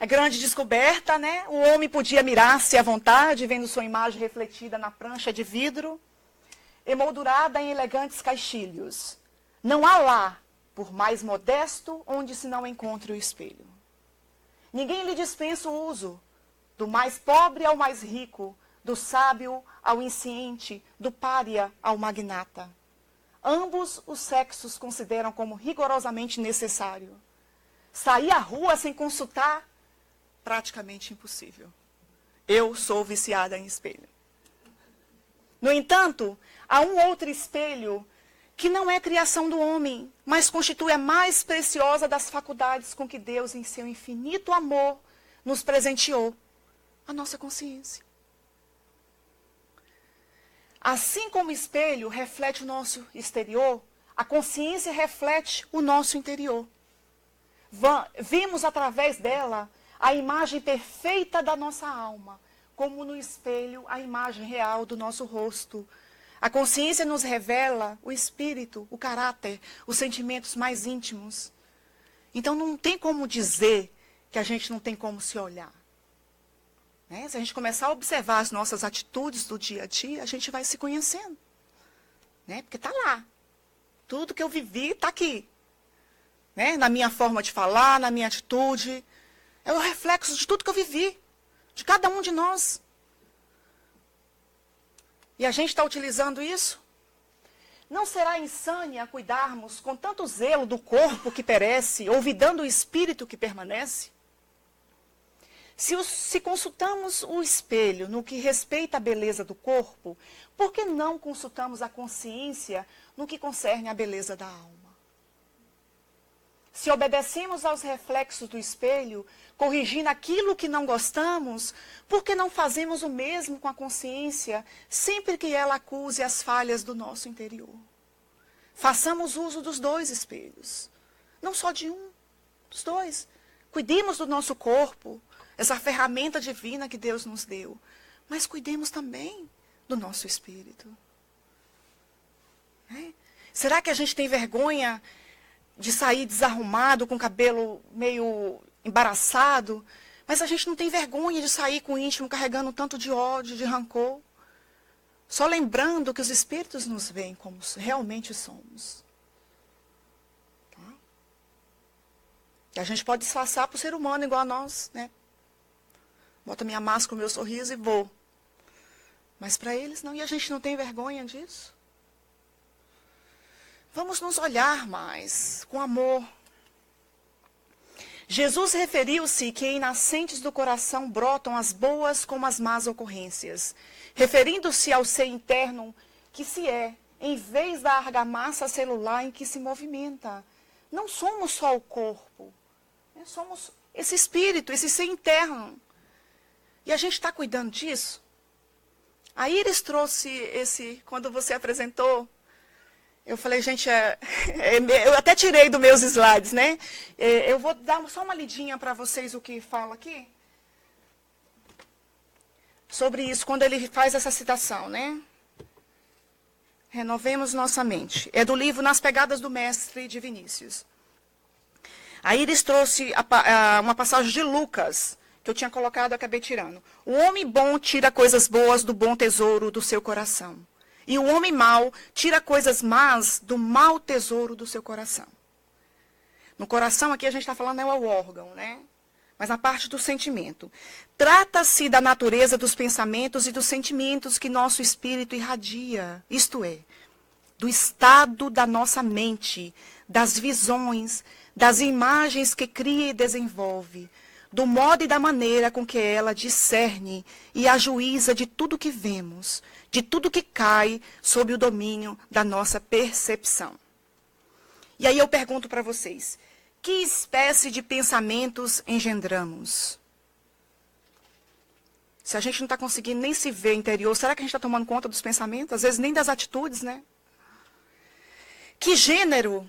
A grande descoberta, né? O homem podia mirar-se à vontade, vendo sua imagem refletida na prancha de vidro, emoldurada em elegantes caixilhos. Não há lá, por mais modesto, onde se não encontre o espelho. Ninguém lhe dispensa o uso, do mais pobre ao mais rico, do sábio ao insciente, do pária ao magnata. Ambos os sexos consideram como rigorosamente necessário. Sair à rua sem consultar, praticamente impossível. Eu sou viciada em espelho. No entanto, há um outro espelho que não é criação do homem, mas constitui a mais preciosa das faculdades com que Deus, em seu infinito amor, nos presenteou, a nossa consciência. Assim como o espelho reflete o nosso exterior, a consciência reflete o nosso interior. Vimos através dela a imagem perfeita da nossa alma, como no espelho a imagem real do nosso rosto. A consciência nos revela o espírito, o caráter, os sentimentos mais íntimos. Então não tem como dizer que a gente não tem como se olhar. Né? Se a gente começar a observar as nossas atitudes do dia a dia, a gente vai se conhecendo. Né? Porque está lá. Tudo que eu vivi está aqui. Né? Na minha forma de falar, na minha atitude. É o reflexo de tudo que eu vivi. De cada um de nós. E a gente está utilizando isso? Não será insânia cuidarmos com tanto zelo do corpo que perece, olvidando o espírito que permanece? Se consultamos o espelho no que respeita à beleza do corpo, por que não consultamos a consciência no que concerne à beleza da alma? Se obedecemos aos reflexos do espelho, corrigindo aquilo que não gostamos, por que não fazemos o mesmo com a consciência, sempre que ela acuse as falhas do nosso interior? Façamos uso dos dois espelhos, não só de um, dos dois. Cuidemos do nosso corpo, essa ferramenta divina que Deus nos deu, mas cuidemos também do nosso espírito. Será que a gente tem vergonha de sair desarrumado, com o cabelo meio embaraçado, mas a gente não tem vergonha de sair com o íntimo carregando um tanto de ódio, de rancor, só lembrando que os espíritos nos veem como realmente somos. Tá? E a gente pode disfarçar para o ser humano igual a nós, né? Boto minha máscara, o meu sorriso e vou. Mas para eles não, e a gente não tem vergonha disso? Vamos nos olhar mais, com amor. Jesus referiu-se que em nascentes do coração brotam as boas como as más ocorrências, referindo-se ao ser interno que se é, em vez da argamassa celular em que se movimenta. Não somos só o corpo, né? Somos esse espírito, esse ser interno. E a gente está cuidando disso? A Iris trouxe quando você apresentou, eu falei, gente, eu até tirei dos meus slides, né? Eu vou dar só uma lidinha para vocês o que fala aqui. Sobre isso, quando ele faz essa citação, né? Renovemos nossa mente. É do livro Nas Pegadas do Mestre de Vinícius. A Iris trouxe uma passagem de Lucas, que eu tinha colocado e acabei tirando. O homem bom tira coisas boas do bom tesouro do seu coração. E o homem mau tira coisas más do mau tesouro do seu coração. No coração aqui a gente está falando é o órgão, né? Mas na parte do sentimento. Trata-se da natureza dos pensamentos e dos sentimentos que nosso espírito irradia. Isto é, do estado da nossa mente, das visões, das imagens que cria e desenvolve, do modo e da maneira com que ela discerne e ajuíza de tudo que vemos, de tudo que cai sob o domínio da nossa percepção. E aí eu pergunto para vocês, que espécie de pensamentos engendramos? Se a gente não está conseguindo nem se ver interior, será que a gente está tomando conta dos pensamentos? Às vezes nem das atitudes, né? Que gênero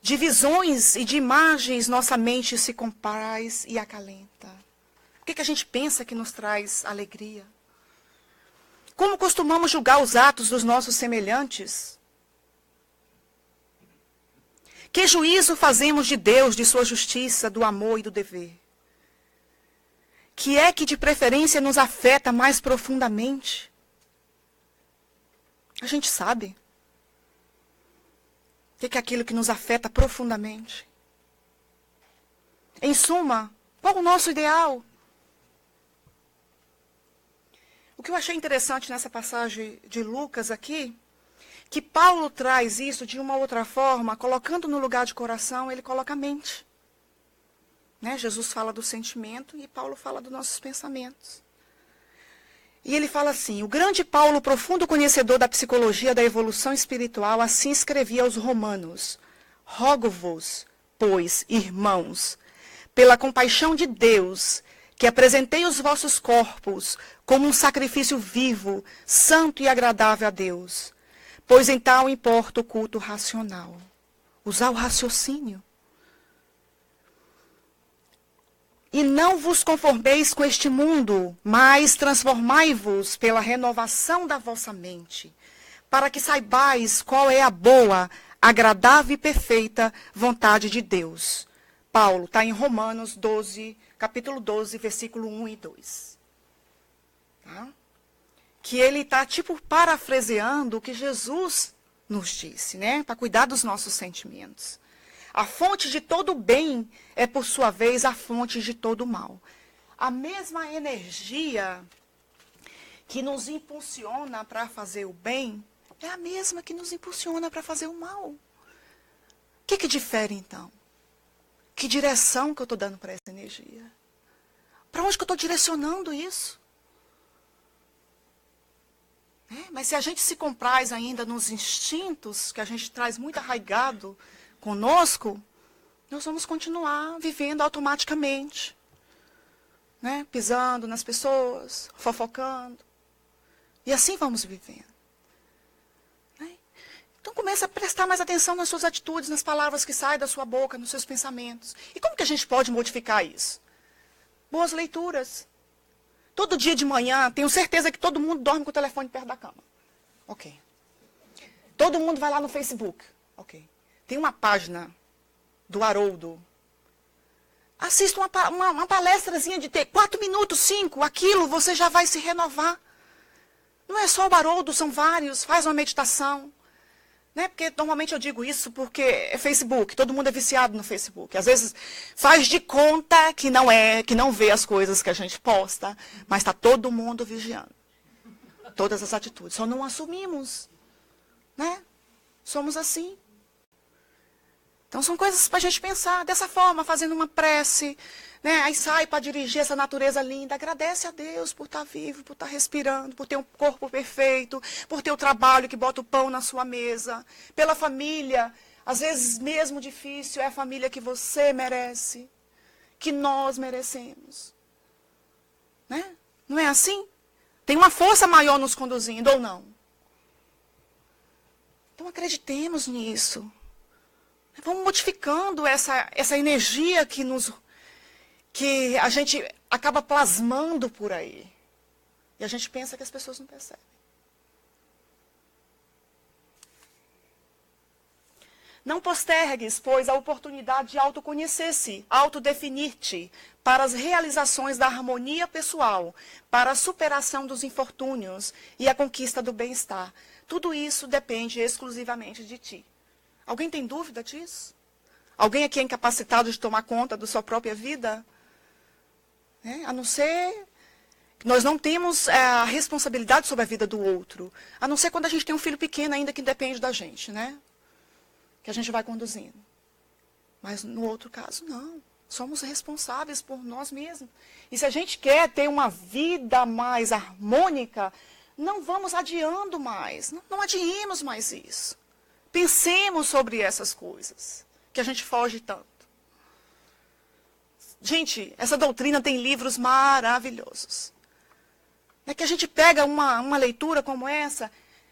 de visões e de imagens nossa mente se compraz e acalenta? O que a gente pensa que nos traz alegria? Como costumamos julgar os atos dos nossos semelhantes? Que juízo fazemos de Deus, de sua justiça, do amor e do dever? que é que de preferência nos afeta mais profundamente? A gente sabe. O que é aquilo que nos afeta profundamente? Em suma, qual o nosso ideal? O que eu achei interessante nessa passagem de Lucas aqui, que Paulo traz isso de uma outra forma, colocando no lugar de coração, ele coloca a mente. Né? Jesus fala do sentimento e Paulo fala dos nossos pensamentos. E ele fala assim: o grande Paulo, profundo conhecedor da psicologia da evolução espiritual, assim escrevia aos romanos: rogo-vos, pois, irmãos, pela compaixão de Deus, que apresentei os vossos corpos como um sacrifício vivo, santo e agradável a Deus, pois em tal importa o culto racional. Usar o raciocínio. E não vos conformeis com este mundo, mas transformai-vos pela renovação da vossa mente, para que saibais qual é a boa, agradável e perfeita vontade de Deus. Paulo está em Romanos 12, capítulo 12, versículo 1 e 2. Tá? Que ele está tipo parafraseando o que Jesus nos disse, né? Para cuidar dos nossos sentimentos. A fonte de todo bem é, por sua vez, a fonte de todo mal. A mesma energia que nos impulsiona para fazer o bem é a mesma que nos impulsiona para fazer o mal. O que difere, então? Que direção que eu estou dando para essa energia? Para onde que eu estou direcionando isso? Mas se a gente se compraz ainda nos instintos, que a gente traz muito arraigado conosco, nós vamos continuar vivendo automaticamente, né? Pisando nas pessoas, fofocando. E assim vamos vivendo. Né? Então comece a prestar mais atenção nas suas atitudes, nas palavras que saem da sua boca, nos seus pensamentos. E como que a gente pode modificar isso? Boas leituras. Todo dia de manhã, tenho certeza que todo mundo dorme com o telefone perto da cama. Ok. Todo mundo vai lá no Facebook. Ok. Tem uma página do Haroldo. Assista uma palestrazinha de 4 minutos, 5. Aquilo você já vai se renovar. Não é só o Haroldo, são vários. Faz uma meditação. Né? Porque normalmente eu digo isso porque é Facebook. Todo mundo é viciado no Facebook. Às vezes faz de conta que não vê as coisas que a gente posta. Mas está todo mundo vigiando. Todas as atitudes. Só não assumimos. Né? Somos assim. Então, são coisas para a gente pensar dessa forma, fazendo uma prece, né? Aí sai para dirigir essa natureza linda. Agradece a Deus por estar vivo, por estar respirando, por ter um corpo perfeito, por ter o trabalho que bota o pão na sua mesa, pela família. Às vezes, mesmo difícil, é a família que você merece, que nós merecemos. Né? Não é assim? Tem uma força maior nos conduzindo, ou não? Então, acreditemos nisso. Vamos modificando essa energia que a gente acaba plasmando por aí. E a gente pensa que as pessoas não percebem. Não postergues, pois, a oportunidade de autoconhecer-se, autodefinir-te, para as realizações da harmonia pessoal, para a superação dos infortúnios e a conquista do bem-estar. Tudo isso depende exclusivamente de ti. Alguém tem dúvida disso? Alguém aqui é incapacitado de tomar conta da sua própria vida? A não ser que nós não temos a responsabilidade sobre a vida do outro. A não ser quando a gente tem um filho pequeno ainda que depende da gente, né? Que a gente vai conduzindo. Mas no outro caso, não. Somos responsáveis por nós mesmos. E se a gente quer ter uma vida mais harmônica, não vamos adiando mais. Não adiemos mais isso. Pensemos sobre essas coisas, que a gente foge tanto. Gente, essa doutrina tem livros maravilhosos. É que a gente pega uma leitura como essa.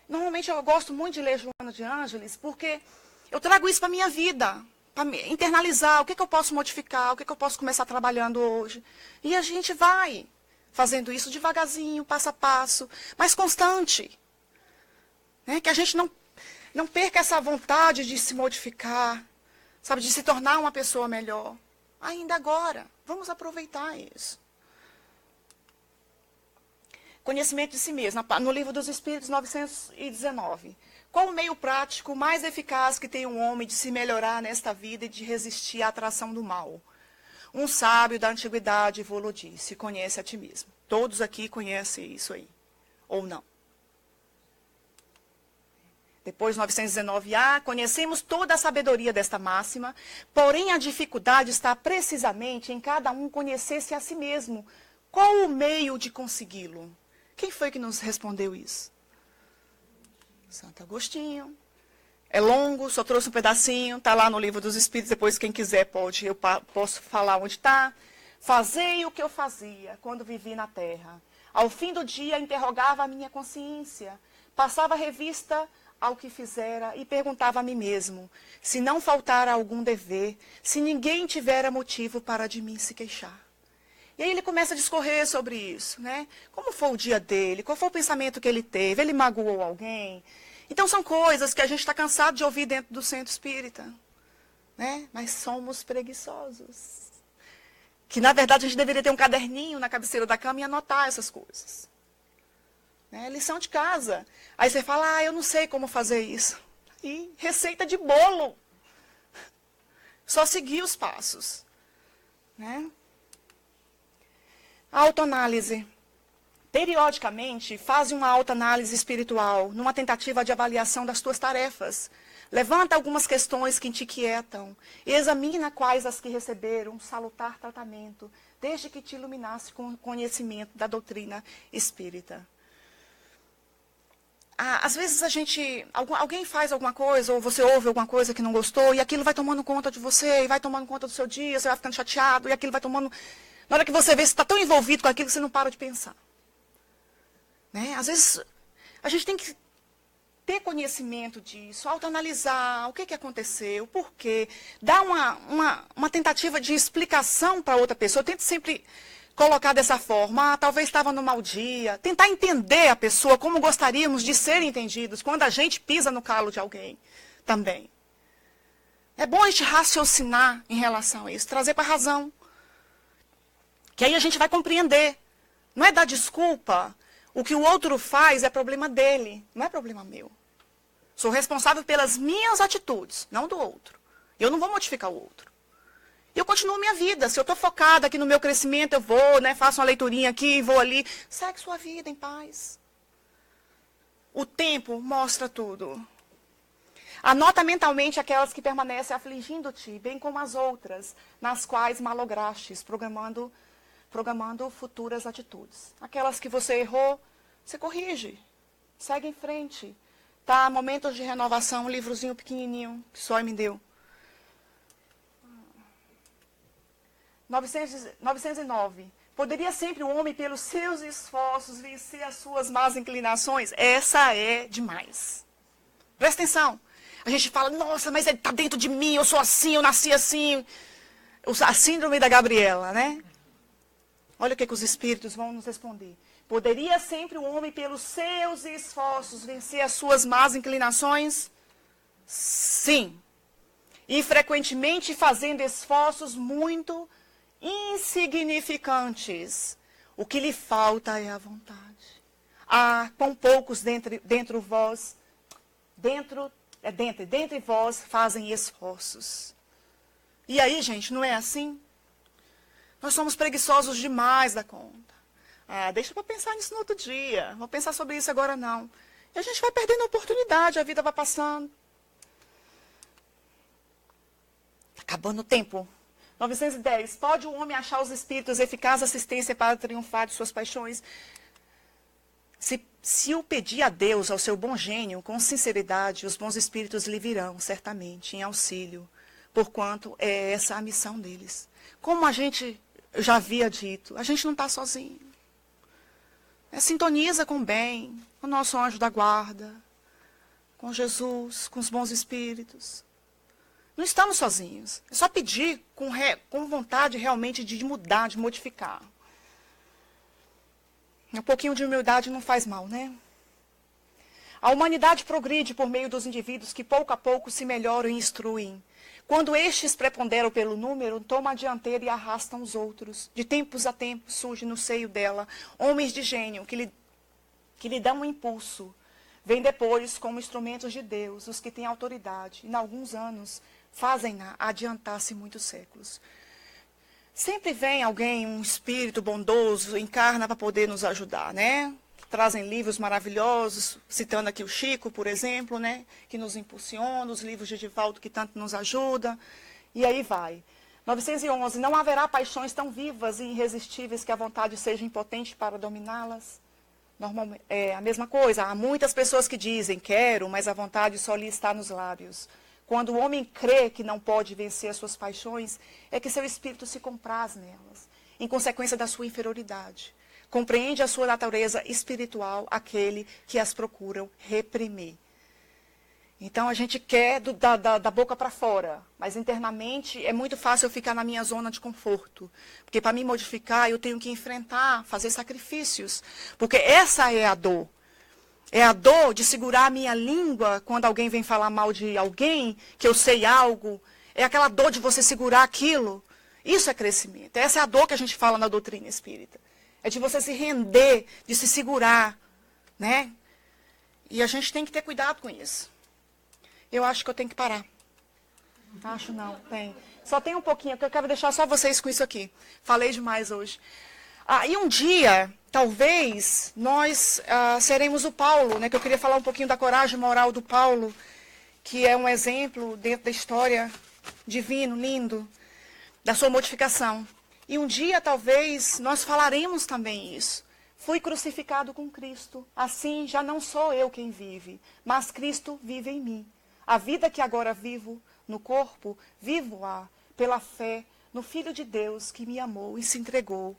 Normalmente eu gosto muito de ler Joana de Ângeles, porque eu trago isso para a minha vida, para internalizar o que eu posso modificar, o que eu posso começar trabalhando hoje. E a gente vai fazendo isso devagarzinho, passo a passo, mas constante. Que a gente não perca essa vontade de se modificar, sabe, de se tornar uma pessoa melhor. Ainda agora, vamos aproveitar isso. Conhecimento de si mesmo, no Livro dos Espíritos, 919. Qual o meio prático mais eficaz que tem um homem de se melhorar nesta vida e de resistir à atração do mal? Um sábio da antiguidade vou-lo disse, conhece a ti mesmo. Todos aqui conhecem isso aí, ou não? Depois, 919a, conhecemos toda a sabedoria desta máxima, porém a dificuldade está precisamente em cada um conhecer-se a si mesmo. Qual o meio de consegui-lo? Quem foi que nos respondeu isso? Santo Agostinho. É longo, só trouxe um pedacinho, está lá no Livro dos Espíritos, depois quem quiser pode, eu posso falar onde está. Fazei o que eu fazia quando vivi na terra. Ao fim do dia interrogava a minha consciência, passava revista ao que fizera e perguntava a mim mesmo, se não faltara algum dever, se ninguém tivera motivo para de mim se queixar. E aí ele começa a discorrer sobre isso, né? Como foi o dia dele? Qual foi o pensamento que ele teve? Ele magoou alguém? Então são coisas que a gente está cansado de ouvir dentro do centro espírita, né? Mas somos preguiçosos. Que na verdade a gente deveria ter um caderninho na cabeceira da cama e anotar essas coisas. Né? Lição de casa. Aí você fala, eu não sei como fazer isso. E receita de bolo. Só seguir os passos. Né? Autoanálise. Periodicamente, faz uma autoanálise espiritual, numa tentativa de avaliação das tuas tarefas. Levanta algumas questões que te inquietam. E examina quais as que receberam um salutar tratamento, desde que te iluminasse com o conhecimento da doutrina espírita. Às vezes alguém faz alguma coisa, ou você ouve alguma coisa que não gostou, e aquilo vai tomando conta de você, e vai tomando conta do seu dia, você vai ficando chateado, e aquilo vai tomando... Na hora que você vê, você está tão envolvido com aquilo que você não para de pensar. Né? Às vezes, a gente tem que ter conhecimento disso, autoanalisar o que aconteceu, o porquê, dar uma tentativa de explicação para outra pessoa. Eu tento sempre colocar dessa forma, talvez estava no mau dia, tentar entender a pessoa como gostaríamos de ser entendidos quando a gente pisa no calo de alguém também. É bom a gente raciocinar em relação a isso, trazer para a razão. Que aí a gente vai compreender. Não é dar desculpa. O que o outro faz é problema dele, não é problema meu. Sou responsável pelas minhas atitudes, não do outro. Eu não vou modificar o outro. Eu continuo minha vida. Se eu estou focada aqui no meu crescimento, eu vou, né, faço uma leiturinha aqui, vou ali. Segue sua vida em paz. O tempo mostra tudo. Anota mentalmente aquelas que permanecem afligindo-te, bem como as outras, nas quais malograstes, programando futuras atitudes. Aquelas que você errou, você corrige. Segue em frente. Tá? Momentos de renovação, um livrozinho pequenininho que só me deu. 909. Poderia sempre o homem, pelos seus esforços, vencer as suas más inclinações? Essa é demais. Presta atenção. A gente fala, nossa, mas ele está dentro de mim, eu sou assim, eu nasci assim. A síndrome da Gabriela, né? Olha o que os espíritos vão nos responder. Poderia sempre o homem, pelos seus esforços, vencer as suas más inclinações? Sim. E frequentemente fazendo esforços muito insignificantes. O que lhe falta é a vontade. Quão poucos dentre vós fazem esforços. E aí, gente, não é assim? Nós somos preguiçosos demais da conta. Deixa para pensar nisso no outro dia. Vou pensar sobre isso agora não. E a gente vai perdendo a oportunidade, a vida vai passando. Acabando o tempo. 910. Pode o homem achar os espíritos eficaz assistência para triunfar de suas paixões? Se o pedir a Deus, ao seu bom gênio, com sinceridade, os bons espíritos lhe virão, certamente, em auxílio, porquanto é essa a missão deles. Como a gente já havia dito, a gente não está sozinho. Sintoniza com o bem, com o nosso anjo da guarda, com Jesus, com os bons espíritos. Não estamos sozinhos. É só pedir com vontade realmente de mudar, de modificar. Um pouquinho de humildade não faz mal, né? A humanidade progride por meio dos indivíduos que pouco a pouco se melhoram e instruem. Quando estes preponderam pelo número, tomam a dianteira e arrastam os outros. De tempos a tempos surge no seio dela homens de gênio que lhe que lhe dão um impulso, vêm depois como instrumentos de Deus, os que têm autoridade, e em alguns anos fazem-na adiantar-se muitos séculos. Sempre vem alguém, um espírito bondoso, encarna para poder nos ajudar, né? Trazem livros maravilhosos, citando aqui o Chico, por exemplo, né? Que nos impulsiona, os livros de Divaldo que tanto nos ajuda, e aí vai. 911, não haverá paixões tão vivas e irresistíveis que a vontade seja impotente para dominá-las? Normalmente, é a mesma coisa, há muitas pessoas que dizem, quero, mas a vontade só lhe está nos lábios. Quando o homem crê que não pode vencer as suas paixões, é que seu espírito se compraz nelas, em consequência da sua inferioridade. Compreende a sua natureza espiritual aquele que as procuram reprimir. Então, a gente quer da boca para fora, mas internamente é muito fácil eu ficar na minha zona de conforto. Porque para me modificar, eu tenho que enfrentar, fazer sacrifícios. Porque essa é a dor. É a dor de segurar a minha língua quando alguém vem falar mal de alguém, que eu sei algo. É aquela dor de você segurar aquilo. Isso é crescimento. Essa é a dor que a gente fala na doutrina espírita. É de você se render, de se segurar, né? E a gente tem que ter cuidado com isso. Eu acho que eu tenho que parar. Acho não, tem. Só tem um pouquinho, que eu quero deixar só vocês com isso aqui. Falei demais hoje. E um dia, talvez, nós seremos o Paulo, né? Que eu queria falar um pouquinho da coragem moral do Paulo, que é um exemplo dentro da história divino, lindo, da sua modificação. E um dia, talvez, nós falaremos também isso. Fui crucificado com Cristo, assim já não sou eu quem vive, mas Cristo vive em mim. A vida que agora vivo no corpo, vivo-a pela fé no Filho de Deus que me amou e se entregou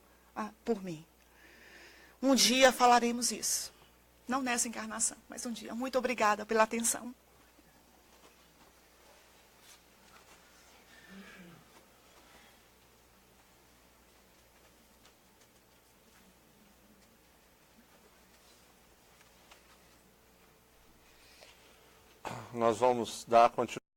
por mim. Um dia falaremos isso. Não nessa encarnação, mas um dia. Muito obrigada pela atenção. Nós vamos dar continuidade.